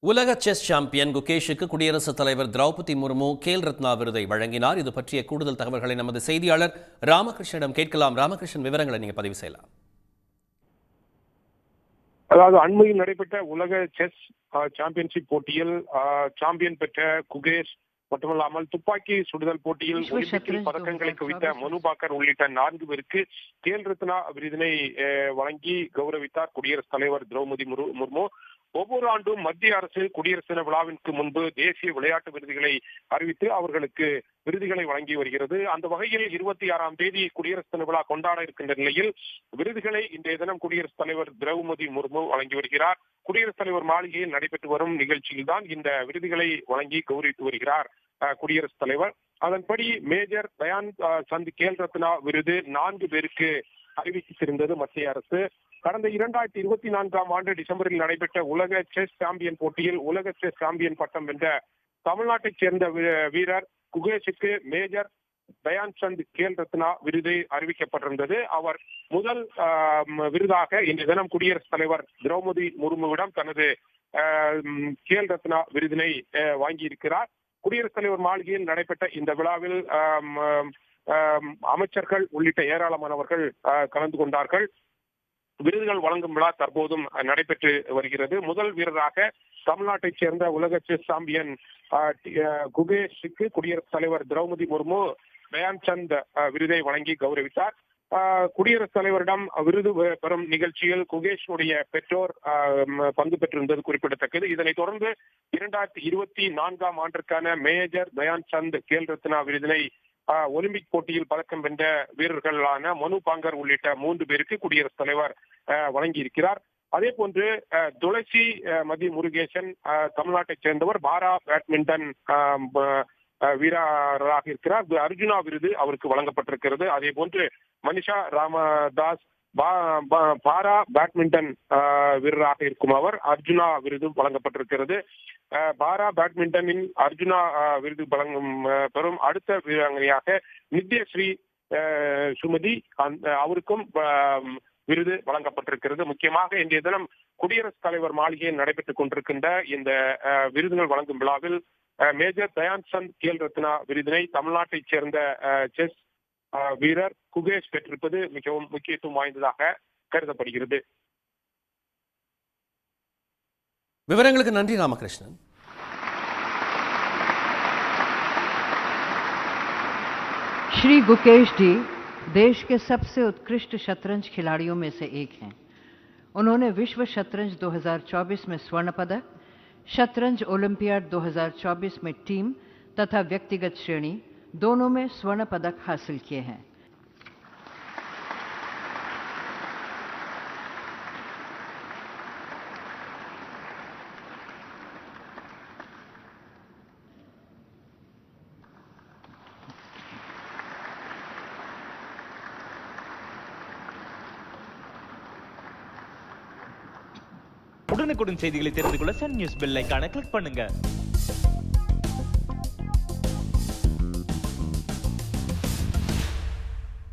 உலக chess champion குகேஷுக்கு குடியரசுத் தலைவர் திரௌபதி முர்மு கேல் ரத்னா விருதை வழங்கினார். இது பற்றிய கூடுதல் தகவல்களை நமது செய்தியாளர் ராமகிருஷ்ணனிடம் கேட்கலாம். ராமகிருஷ்ணன், விவரங்களை நீங்க பதிவு செய்யலாம். அதாவது அண்மையில் நடைபெற்ற உலக செஸ் சாம்பியன்ஷிப் போட்டியில் சாம்பியன் பெற்ற குகேஷ் மட்டுமல்லாமல் துப்பாக்கி சுடுதல் போட்டியில் ஒலிம்பிக்கில் பதக்கங்களை குவித்த மனு பாக்கர் உள்ளிட்ட 4 பேருக்கு கேல் ரத்னா விருதினை வழங்கி கௌரவித்தார் குடியரசுத் தலைவர் திரௌபதி முர்மு. ஒவ்வொரு ஆண்டும் மத்திய அரசு குடியரசு தின விழாவிற்கு முன்பு தேசிய விளையாட்டு விருதுகளை அறிவித்து அவர்களுக்கு விருதுகளை வழங்கி வருகிறது. அந்த வகையில் 26ஆம் தேதி குடியரசு தின விழா கொண்டாட இருக்கின்ற நிலையில் விருதுகளை இன்றைய தினம் குடியரசுத் தலைவர் திரௌபதி முர்மு வழங்கி வருகிறார். குடியரசுத் தலைவர் மாளிகையில் நடைபெற்று வரும் நிகழ்ச்சியில் தான் இந்த விருதுகளை வழங்கி கௌரவித்து வருகிறார் குடியரசுத் தலைவர். அதன்படி மேஜர் தயான் சந்த் கேல் ரத்னா விருது 4 பேருக்கு அறிவித்திருந்தது மத்திய அரசு. கடந்த 2024ஆம் ஆண்டு டிசம்பரில் நடைபெற்ற உலக செஸ் சாம்பியன் போட்டியில் உலக செஸ் சாம்பியன் பட்டம் வென்ற தமிழ்நாட்டைச் சேர்ந்த வீரர் குகேஷுக்கு மேஜர் தயான் சந்த் கேல் ரத்னா விருது அறிவிக்கப்பட்டிருந்தது. அவர் முதல் விருதாக இன்றைய தினம் குடியரசுத் தலைவர் திரௌபதி முர்முவிடம் தனது கேல் ரத்னா விருதினை வாங்கியிருக்கிறார். குடியரசுத் தலைவர் மாளிகையில் நடைபெற்ற இந்த விழாவில் அமைச்சர்கள் உள்ளிட்ட ஏராளமானவர்கள் கலந்து கொண்டார்கள். விருதுகள் வழங்கும் விழா தற்போதும் நடைபெற்று வருகிறது. முதல் வீரராக தமிழ்நாட்டைச் சேர்ந்த உலக செஸ் சாம்பியன் குகேஷுக்கு குடியரசுத் தலைவர் திரௌபதி முர்மு தயான் சந்த் விருதை வழங்கி கௌரவித்தார். குடியரசுத் தலைவரிடம் விருது பெறும் நிகழ்ச்சியில் குகேஷுடைய பெற்றோர் பங்கு பெற்றிருந்தது குறிப்பிடத்தக்கது. இதனைத் தொடர்ந்து 2024ஆம் ஆண்டிற்கான மேஜர் தயான் சந்த் கேல் ரத்னா விருதினை ஒலிம்பிக் போட்டியில் பதக்கம் வென்ற வீரர்களான மனு பாங்கர் உள்ளிட்ட 3 பேருக்கு குடியரசுத் தலைவர் வழங்கி இருக்கிறார். அதே போன்று துளசி மதி முருகேசன் தமிழ்நாட்டைச் சேர்ந்தவர், பாரா பேட்மிண்டன் வீரராக இருக்கிறார். அர்ஜுனா விருது அவருக்கு வழங்கப்பட்டிருக்கிறது. அதே போன்று மனிஷா ராமதாஸ் பாரா பேட்மிண்டன் வீரராக இருக்கும் அவர் அர்ஜுனா விருது வழங்கப்பட்டிருக்கிறது. பாரா பேட்மிண்டனின் அர்ஜுனா விருது பெறும் அடுத்த வீராங்கனையாக நித்யஸ்ரீ சுமதி அவருக்கும் விருது வழங்கப்பட்டிருக்கிறது. முக்கியமாக இன்றைய தினம் குடியரசுத் தலைவர் மாளிகையில் நடைபெற்றுக் கொண்டிருக்கின்ற இந்த விருதுகள் வழங்கும் விழாவில் மேஜர் தயான் சந்த் கேல் ரத்னா விருதினை தமிழ்நாட்டைச் சேர்ந்த செஸ் வீரர் குகேஷ் பெற்றிருப்பது மிகவும் முக்கியத்துவம் வாய்ந்ததாக கருதப்படுகிறது. விவரங்களுக்கு நன்றி ராமகிருஷ்ணன். श्री गुकेश जी देश के सबसे उत्कृष्ट शतरंज खिलाड़ियों में से एक हैं। उन्होंने विश्व शतरंज 2024 में स्वर्ण पदक, शतरंज ओलंपियाड 2024 में टीम तथा व्यक्तिगत श्रेणी दोनों में स्वर्ण पदक हासिल किए हैं। உடனுக்குடன் செய்திகளை தெரிந்து கொள்ள சன் நியூஸ் பெல் ஐகானை கிளிக் பண்ணுங்க.